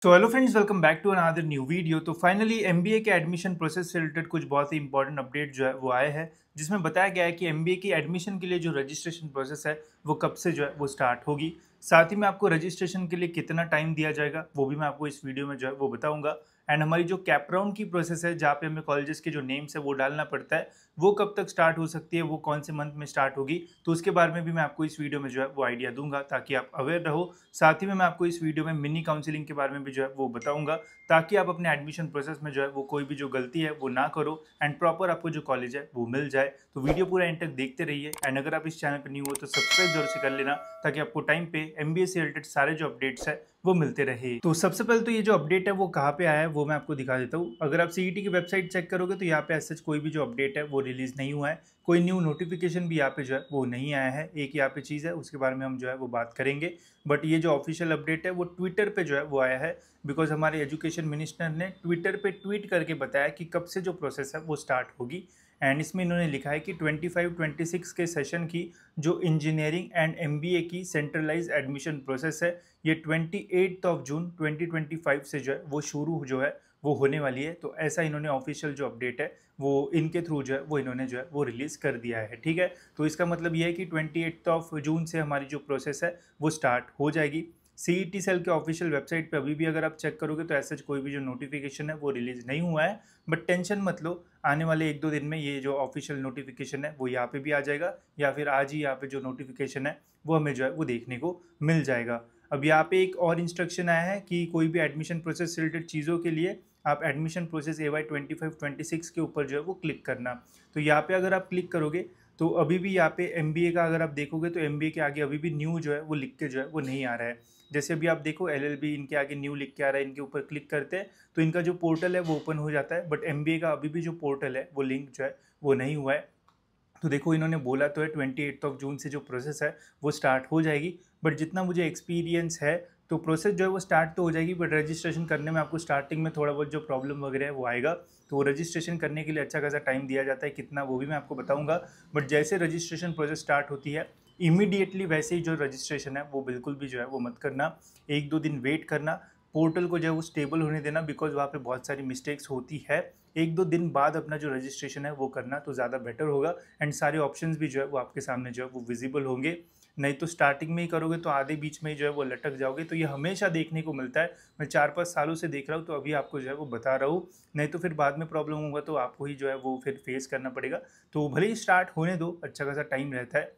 तो hello friends, welcome back to another new video. तो finally MBA के admission process से रिलेटेड कुछ बहुत ही इंपॉर्टेंट अपडेट जो है वो आए हैं, जिसमें बताया गया है कि एमबीए की एडमिशन के लिए जो रजिस्ट्रेशन प्रोसेस है वो कब से जो है वो स्टार्ट होगी। साथ ही में आपको रजिस्ट्रेशन के लिए कितना टाइम दिया जाएगा वो भी मैं आपको इस वीडियो में जो है वो बताऊंगा। एंड हमारी जो कैप राउंड की प्रोसेस है, जहाँ पे हमें कॉलेजेस के जो नेम्स है वो डालना पड़ता है, वो कब तक स्टार्ट हो सकती है, वो कौन से मंथ में स्टार्ट होगी, तो उसके बारे में भी मैं आपको इस वीडियो में जो है वो आइडिया दूंगा ताकि आप अवेयर रहो। साथ ही में मैं आपको इस वीडियो में मिनी काउंसलिंग के बारे में भी जो है वो बताऊंगा, ताकि आप अपने एडमिशन प्रोसेस में जो है वो कोई भी जो गलती है वो ना करो एंड प्रॉपर आपको जो कॉलेज है वो मिल जाए। तो वीडियो पूरा एंड तक देखते रहिए। एंड अगर आप इस चैनल पर न्यू हो तो सब्सक्राइब जरूर से कर लेना, ताकि आपको टाइम पे एमबीए से रिलेटेड सारे जो अपडेट्स है वो मिलते रहे। तो सबसे पहले तो ये जो अपडेट है वो कहाँ पे आया है वो मैं आपको दिखा देता हूँ। अगर आप सीईटी की वेबसाइट चेक करोगे तो यहाँ पे ऐसा कोई भी जो अपडेट है वो रिलीज नहीं हुआ है, कोई न्यू नोटिफिकेशन भी यहाँ पे जो है वो नहीं आया है। एक यहाँ पे चीज़ है, उसके बारे में हम जो है वो बात करेंगे। बट ये जो ऑफिशियल अपडेट है वो ट्विटर पे जो है वो आया है, बिकॉज हमारे एजुकेशन मिनिस्टर ने ट्विटर पे ट्वीट करके बताया कि कब से जो प्रोसेस है वो स्टार्ट होगी। एंड इसमें इन्होंने लिखा है कि 25-26 के सेशन की जो इंजीनियरिंग एंड एमबीए की सेंट्रलाइज एडमिशन प्रोसेस है, ये 28 जून 2025 से जो है वो शुरू जो है वो होने वाली है। तो ऐसा इन्होंने ऑफिशियल जो अपडेट है वो इनके थ्रू जो है वो इन्होंने जो है वो रिलीज़ कर दिया है। ठीक है, तो इसका मतलब ये है कि 28 जून से हमारी जो प्रोसेस है वो स्टार्ट हो जाएगी। सीईटी सेल के ऑफिशियल वेबसाइट पे अभी भी अगर आप चेक करोगे तो ऐसा कोई भी जो नोटिफिकेशन है वो रिलीज़ नहीं हुआ है। बट टेंशन मत लो, आने वाले 1-2 दिन में ये जो ऑफिशियल नोटिफिकेशन है वो यहाँ पे भी आ जाएगा, या फिर आज ही यहाँ पे जो नोटिफिकेशन है वो हमें जो है वो देखने को मिल जाएगा। अब यहाँ पे एक और इंस्ट्रक्शन आया है कि कोई भी एडमिशन प्रोसेस से रिलेटेड चीज़ों के लिए आप एडमिशन प्रोसेस AY 25-26 के ऊपर जो है वो क्लिक करना। तो यहाँ पे अगर आप क्लिक करोगे तो अभी भी यहाँ पे MBA का अगर आप देखोगे तो MBA के आगे अभी भी न्यू जो है वो लिख के जो है वो नहीं आ रहा है। जैसे अभी आप देखो LLB इनके आगे न्यू लिख के आ रहा है, इनके ऊपर क्लिक करते हैं तो इनका जो पोर्टल है वो ओपन हो जाता है। बट MBA का अभी भी जो पोर्टल है वो लिंक जो है वो नहीं हुआ है। तो देखो, इन्होंने बोला तो है 28 जून से जो प्रोसेस है वो स्टार्ट हो जाएगी। बट जितना मुझे एक्सपीरियंस है तो प्रोसेस जो है वो स्टार्ट तो हो जाएगी, बट रजिस्ट्रेशन करने में आपको स्टार्टिंग में थोड़ा बहुत जो प्रॉब्लम वगैरह है वो आएगा। तो रजिस्ट्रेशन करने के लिए अच्छा खासा टाइम दिया जाता है, कितना वो भी मैं आपको बताऊंगा। बट जैसे रजिस्ट्रेशन प्रोसेस स्टार्ट होती है इमीडिएटली वैसे ही जो रजिस्ट्रेशन है वो बिल्कुल भी जो है वो मत करना, 1-2 दिन वेट करना, पोर्टल को जो है वो स्टेबल होने देना, बिकॉज वहाँ पे बहुत सारी मिस्टेक्स होती है। 1-2 दिन बाद अपना जो रजिस्ट्रेशन है वो करना तो ज़्यादा बेटर होगा। एंड सारे ऑप्शंस भी जो है वो आपके सामने जो है वो विजिबल होंगे। नहीं तो स्टार्टिंग में ही करोगे तो आधे बीच में ही जो है वो लटक जाओगे। तो ये हमेशा देखने को मिलता है, मैं 4-5 सालों से देख रहा हूँ, तो अभी आपको जो है वो बता रहा हूँ। नहीं तो फिर बाद में प्रॉब्लम होगा तो आपको ही जो है वो फिर फेस करना पड़ेगा। तो भले ही स्टार्ट होने दो, अच्छा खासा टाइम रहता है,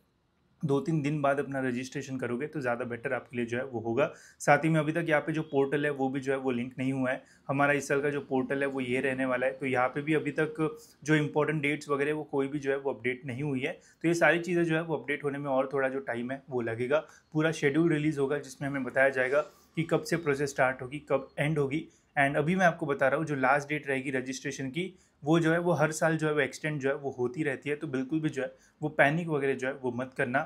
2-3 दिन बाद अपना रजिस्ट्रेशन करोगे तो ज़्यादा बेटर आपके लिए जो है वो होगा। साथ ही में अभी तक यहाँ पे जो पोर्टल है वो भी जो है वो लिंक नहीं हुआ है। हमारा इस साल का जो पोर्टल है वो ये रहने वाला है। तो यहाँ पे भी अभी तक जो इंपॉर्टेंट डेट्स वगैरह वो कोई भी जो है वो अपडेट नहीं हुई है। तो ये सारी चीज़ें जो है वो अपडेट होने में और थोड़ा जो टाइम है वो लगेगा। पूरा शेड्यूल रिलीज़ होगा जिसमें हमें बताया जाएगा कि कब से प्रोसेस स्टार्ट होगी, कब एंड होगी। एंड अभी मैं आपको बता रहा हूँ जो लास्ट डेट रहेगी रजिस्ट्रेशन की, वो जो है वो हर साल जो है वो एक्सटेंड जो है वो होती रहती है। तो बिल्कुल भी जो है वो पैनिक वगैरह जो है वो मत करना।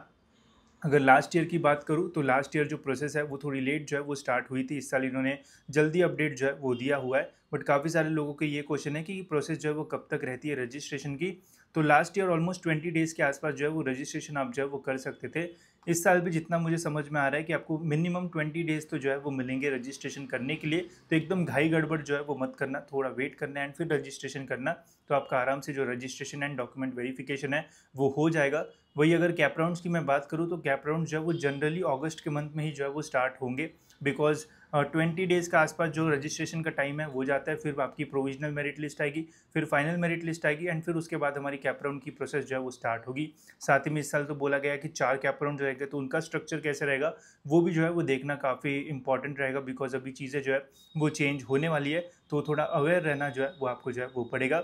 अगर लास्ट ईयर की बात करूँ तो लास्ट ईयर जो प्रोसेस है वो थोड़ी लेट जो है वो स्टार्ट हुई थी। इस साल इन्होंने जल्दी अपडेट जो है वो दिया हुआ है। बट काफ़ी सारे लोगों के ये क्वेश्चन है कि प्रोसेस जो है वो कब तक रहती है रजिस्ट्रेशन की। तो लास्ट ईयर ऑलमोस्ट 20 डेज़ के आसपास जो है वो रजिस्ट्रेशन आप जो है वो कर सकते थे। इस साल भी जितना मुझे समझ में आ रहा है कि आपको मिनिमम 20 डेज़ तो जो है वो मिलेंगे रजिस्ट्रेशन करने के लिए। तो एकदम घाई गड़बड़ जो है वो मत करना, थोड़ा वेट करना एंड फिर रजिस्ट्रेशन करना। तो आपका आराम से जो रजिस्ट्रेशन एंड डॉक्यूमेंट वेरिफिकेशन है वो हो जाएगा। वही अगर कैप राउंड्स की मैं बात करूँ तो कैप राउंड जो है वो जनरली अगस्त के मंथ में ही जो है वो स्टार्ट होंगे, बिकॉज 20 डेज़ का आसपास जो रजिस्ट्रेशन का टाइम है वो जाता है। फिर आपकी प्रोविजनल मेरिट लिस्ट आएगी, फिर फाइनल मेरिट लिस्ट आएगी एंड फिर उसके बाद हमारी कैप राउंड की प्रोसेस जो है वो स्टार्ट होगी। साथ ही में इस साल तो बोला गया है कि 4 कैप राउंड रहेंगे, तो उनका स्ट्रक्चर कैसे रहेगा वो भी जो है वो देखना काफ़ी इंपॉर्टेंट रहेगा, बिकॉज अभी चीज़ें जो है वो चेंज होने वाली है। तो थोड़ा अवेयर रहना जो है वो आपको जो है वो पड़ेगा।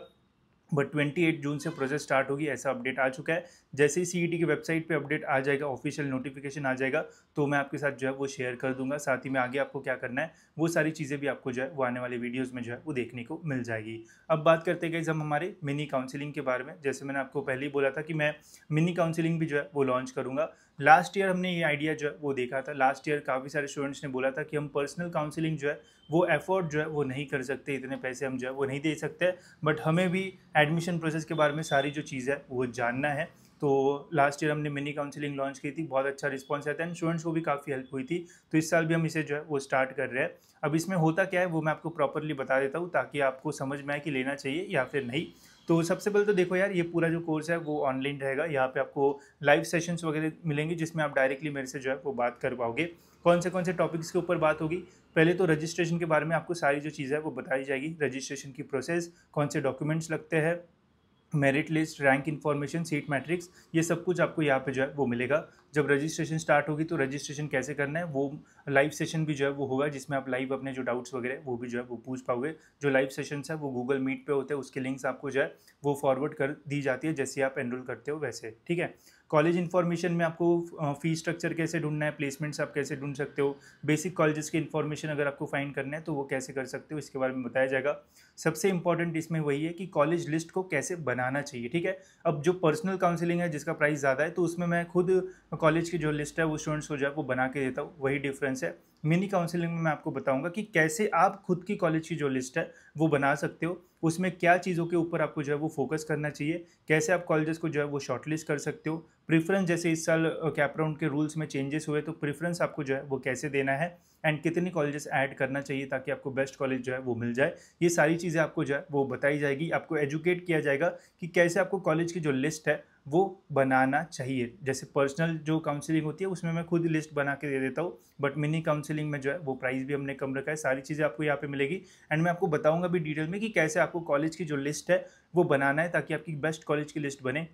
बट 28 जून से प्रोसेस स्टार्ट होगी, ऐसा अपडेट आ चुका है। जैसे ही सीईटी की वेबसाइट पे अपडेट आ जाएगा, ऑफिशियल नोटिफिकेशन आ जाएगा, तो मैं आपके साथ जो है वो शेयर कर दूंगा। साथ ही में आगे आपको क्या करना है वो सारी चीज़ें भी आपको जो है वो आने वाले वीडियोज़ में जो है वो देखने को मिल जाएगी। अब बात करते गए हम हमारे मिनी काउंसिलिंग के बारे में। जैसे मैंने आपको पहले ही बोला था कि मैं मिनी काउंसिलिंग भी जो है वो लॉन्च करूँगा। लास्ट ईयर हमने ये आइडिया जो है वो देखा था। लास्ट ईयर काफ़ी सारे स्टूडेंट्स ने बोला था कि हम पर्सनल काउंसिलिंग जो है वो एफोर्ड जो है वो नहीं कर सकते, इतने पैसे हम जो है वो नहीं दे सकते। बट हमें भी एडमिशन प्रोसेस के बारे में सारी जो चीज़ है वो जानना है। तो लास्ट ईयर हमने मिनी काउंसलिंग लॉन्च की थी, बहुत अच्छा रिस्पॉन्स आया था एंड स्टूडेंट्स को भी काफ़ी हेल्प हुई थी। तो इस साल भी हम इसे जो है वो स्टार्ट कर रहे हैं। अब इसमें होता क्या है वो मैं आपको प्रॉपरली बता देता हूँ ताकि आपको समझ में आए कि लेना चाहिए या फिर नहीं। तो सबसे पहले तो देखो यार, ये पूरा जो कोर्स है वो ऑनलाइन रहेगा। यहाँ पे आपको लाइव सेशंस वगैरह मिलेंगे जिसमें आप डायरेक्टली मेरे से जो है वो बात कर पाओगे। कौन से टॉपिक्स के ऊपर बात होगी? पहले तो रजिस्ट्रेशन के बारे में आपको सारी जो चीज़ है वो बताई जाएगी। रजिस्ट्रेशन की प्रोसेस, कौन से डॉक्यूमेंट्स लगते हैं, merit list, rank information, seat matrix, ये सब कुछ आपको यहाँ पे जो है वो मिलेगा। जब रजिस्ट्रेशन स्टार्ट होगी तो रजिस्ट्रेशन कैसे करना है वो लाइव सेशन भी जो है वो होगा, जिसमें आप लाइव अपने जो डाउट्स वगैरह वो भी जो है वो पूछ पाओगे। जो लाइव सेशंस है वो गूगल मीट पे होते हैं, उसके लिंक्स आपको जो है वो फॉरवर्ड कर दी जाती है जैसे आप एनरोल करते हो वैसे, ठीक है। कॉलेज इन्फॉर्मेशन में आपको फी स्ट्रक्चर कैसे ढूंढना है, प्लेसमेंट्स आप कैसे ढूंढ सकते हो, बेसिक कॉलेजेस की इन्फॉर्मेशन अगर आपको फाइंड करना है तो वो कैसे कर सकते हो, इसके बारे में बताया जाएगा। सबसे इंपॉर्टेंट इसमें वही है कि कॉलेज लिस्ट को कैसे बनाना चाहिए, ठीक है। अब जो पर्सनल काउंसलिंग है जिसका प्राइस ज़्यादा है तो उसमें मैं खुद कॉलेज की जो लिस्ट है वो स्टूडेंट्स को जो है वो बना के देता हूँ, वही डिफरेंस है। मिनी काउंसलिंग में मैं आपको बताऊंगा कि कैसे आप खुद की कॉलेज की जो लिस्ट है वो बना सकते हो, उसमें क्या चीज़ों के ऊपर आपको जो है वो फोकस करना चाहिए, कैसे आप कॉलेजेस को जो है वो शॉर्टलिस्ट कर सकते हो, प्रेफरेंस जैसे इस साल कैप राउंड के रूल्स में चेंजेस हुए तो प्रेफरेंस आपको जो है वो कैसे देना है एंड कितनी कॉलेजेस ऐड करना चाहिए ताकि आपको बेस्ट कॉलेज जो है वो मिल जाए। ये सारी चीज़ें आपको जो है वो बताई जाएगी, आपको एजुकेट किया जाएगा कि कैसे आपको कॉलेज की जो लिस्ट है वो बनाना चाहिए। जैसे पर्सनल जो काउंसलिंग होती है उसमें मैं खुद लिस्ट बना के दे देता हूँ, बट मिनी काउंसलिंग में जो है वो प्राइस भी हमने कम रखा है। सारी चीज़ें आपको यहाँ पे मिलेगी एंड मैं आपको बताऊंगा भी डिटेल में कि कैसे आपको कॉलेज की जो लिस्ट है वो बनाना है ताकि आपकी बेस्ट कॉलेज की लिस्ट बने।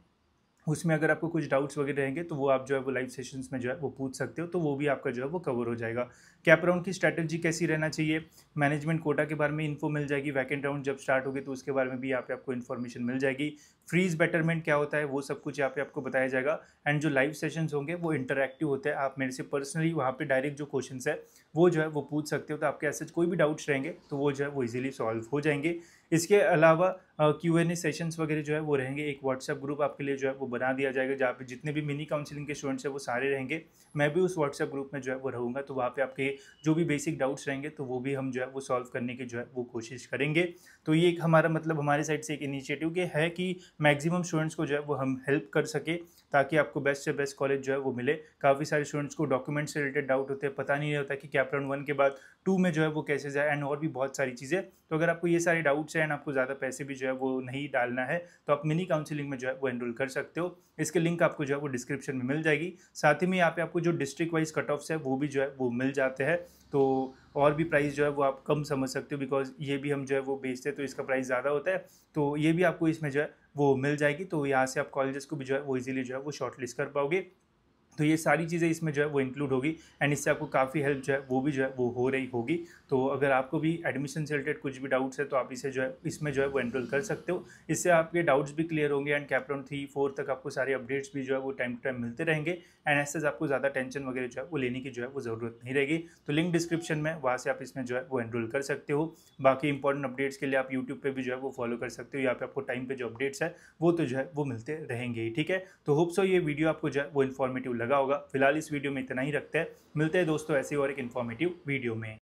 उसमें अगर आपको कुछ डाउट्स वगैरह रहेंगे तो वो आप जो है वो लाइव सेशंस में जो है वो पूछ सकते हो, तो वो भी आपका जो है वो कवर हो जाएगा। कैप राउंड की स्ट्रैटेजी कैसी रहना चाहिए, मैनेजमेंट कोटा के बारे में इन्फो मिल जाएगी, वैकेंट राउंड जब स्टार्ट होगी तो उसके बारे में भी यहाँ पे आपको इन्फॉर्मेशन मिल जाएगी, फ्रीज बेटरमेंट क्या होता है वो सब कुछ यहाँ पे आपको बताया जाएगा। एंड जो लाइव सेशंस होंगे वो इंटरैक्टिव होते हैं, आप मेरे से पर्सनली वहाँ पे डायरेक्ट जो क्वेश्चन है वो जो है वो पूछ सकते हो, तो आपके ऐसे कोई भी डाउट्स रहेंगे तो वो जो है वो इजीली सॉल्व हो जाएंगे। इसके अलावा Q&A सेशंस वगैरह जो है वो रहेंगे। एक व्हाट्सएप ग्रुप आपके लिए जो है वो बना दिया जाएगा जहाँ पे जितने भी मिनी काउंसलिंग के स्टूडेंट्स हैं वो सारे रहेंगे। मैं भी उस व्हाट्सएप ग्रुप में जो है वो रहूँगा, तो वहाँ पे आपके जो भी बेसिक डाउट्स रहेंगे तो वो भी हम जो है वो सॉल्व करने की जो है वो कोशिश करेंगे। तो ये एक हमारा मतलब हमारे साइड से एक इनिशिएटिव के है कि मैक्सिमम स्टूडेंट्स को जो है वो हम हेल्प कर सके ताकि आपको बेस्ट से बेस्ट कॉलेज जो है वो मिले। काफ़ी सारे स्टूडेंट्स को डॉक्यूमेंट से रिलेटेड डाउट होते हैं, पता नहीं होता कि कैप राउंड 1 के बाद 2 में जो है वो कैसे जाए एंड और भी बहुत सारी चीज़ें। तो अगर आपको ये सारे डाउट्स हैं एंड आपको ज़्यादा पैसे भी जो है वो नहीं डालना है तो आप मिनी काउंसलिंग में जो है वो एनरोल कर सकते हो। इसके लिंक आपको जो है वो डिस्क्रिप्शन में मिल जाएगी। साथ ही में यहाँ पे आपको जो डिस्ट्रिक्ट वाइज कट ऑफ्स है वो भी जो है वो मिल जाते हैं, तो और भी प्राइस जो है वो आप कम समझ सकते हो बिकॉज ये भी हम जो है वो बेचते हैं तो इसका प्राइस ज़्यादा होता है, तो ये भी आपको इसमें जो है वो मिल जाएगी। तो यहाँ से आप कॉलेजेस को भी जो है वो इजीली जो है वो शॉर्टलिस्ट कर पाओगे। तो ये सारी चीज़ें इसमें जो है वो इंक्लूड होगी एंड इससे आपको काफ़ी हेल्प जो है वो भी जो है वो हो रही होगी। तो अगर आपको भी एडमिशन से रिलेटेड कुछ भी डाउट्स है तो आप इसे जो है इसमें जो है वो एनरोल कर सकते हो। इससे आपके डाउट्स भी क्लियर होंगे एंड कैप राउंड 3-4 तक आपको सारे अपडेट्स भी जो है वो टाइम टू टाइम मिलते रहेंगे एंड ऐसे आपको ज़्यादा टेंशन वगैरह जो है वो लेने की जो है वो ज़रूरत नहीं रहेगी। तो लिंक डिस्क्रिप्शन में, वहाँ से आप इसमें जो है वो एनरोल कर सकते हो। बाकी इंपॉर्टेंट अपडेट्स के लिए आप यूट्यूब पर भी जो है वो फॉलो कर सकते हो, यहाँ पे आपको टाइम पे जो अपडेट्स है वो तो जो है वो मिलते रहेंगे ही, ठीक है। तो होप सो ये वीडियो आपको जो है वो इन्फॉर्मेटिव लगा होगा। फिलहाल इस वीडियो में इतना ही रखते हैं, मिलते हैं दोस्तों ऐसे और एक इन्फॉर्मेटिव वीडियो में।